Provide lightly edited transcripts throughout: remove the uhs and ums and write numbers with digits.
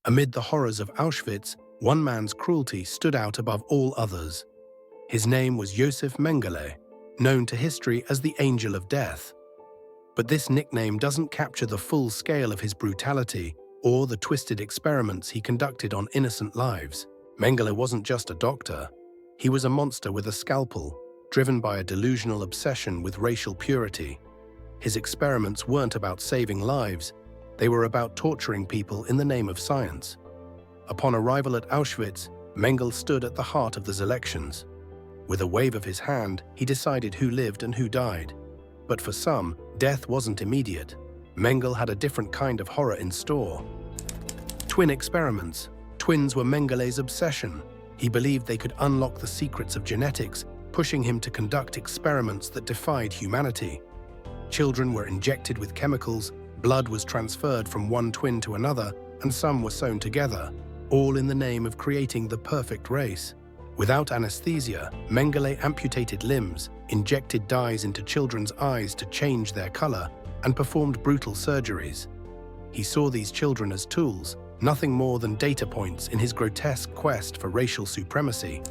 Amid the horrors of Auschwitz, one man's cruelty stood out above all others. His name was Josef Mengele, known to history as the Angel of Death. But this nickname doesn't capture the full scale of his brutality or the twisted experiments he conducted on innocent lives. Mengele wasn't just a doctor. He was a monster with a scalpel, driven by a delusional obsession with racial purity. His experiments weren't about saving lives, they were about torturing people in the name of science. Upon arrival at Auschwitz, Mengele stood at the heart of the selections. With a wave of his hand, he decided who lived and who died. But for some, death wasn't immediate. Mengele had a different kind of horror in store. Twin experiments. Twins were Mengele's obsession. He believed they could unlock the secrets of genetics, pushing him to conduct experiments that defied humanity. Children were injected with chemicals, blood was transferred from one twin to another, and some were sewn together, all in the name of creating the perfect race. Without anesthesia, Mengele amputated limbs, injected dyes into children's eyes to change their color, and performed brutal surgeries. He saw these children as tools, nothing more than data points in his grotesque quest for racial supremacy.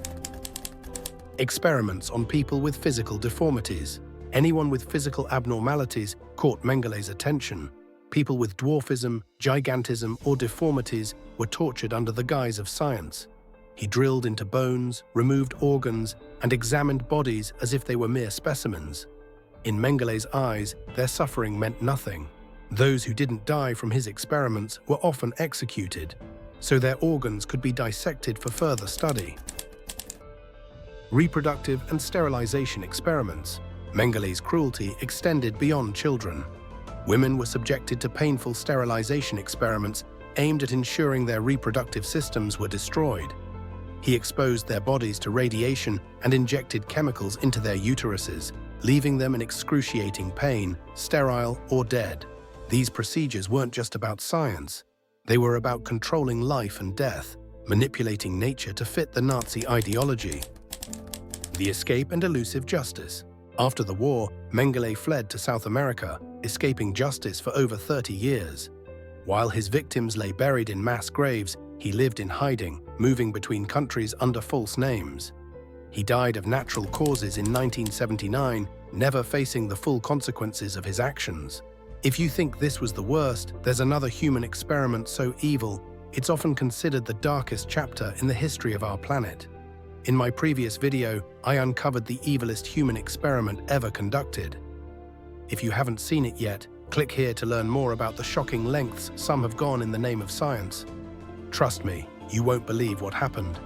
Experiments on people with physical deformities. Anyone with physical abnormalities caught Mengele's attention. People with dwarfism, gigantism, or deformities were tortured under the guise of science. He drilled into bones, removed organs, and examined bodies as if they were mere specimens. In Mengele's eyes, their suffering meant nothing. Those who didn't die from his experiments were often executed, so their organs could be dissected for further study. Reproductive and sterilization experiments. Mengele's cruelty extended beyond children. Women were subjected to painful sterilization experiments aimed at ensuring their reproductive systems were destroyed. He exposed their bodies to radiation and injected chemicals into their uteruses, leaving them in excruciating pain, sterile or dead. These procedures weren't just about science. They were about controlling life and death, manipulating nature to fit the Nazi ideology. The escape and elusive justice. After the war, Mengele fled to South America, escaping justice for over 30 years. While his victims lay buried in mass graves, he lived in hiding, moving between countries under false names. He died of natural causes in 1979, never facing the full consequences of his actions. If you think this was the worst, there's another human experiment so evil, it's often considered the darkest chapter in the history of our planet. In my previous video, I uncovered the evilest human experiment ever conducted. If you haven't seen it yet, click here to learn more about the shocking lengths some have gone in the name of science. Trust me, you won't believe what happened.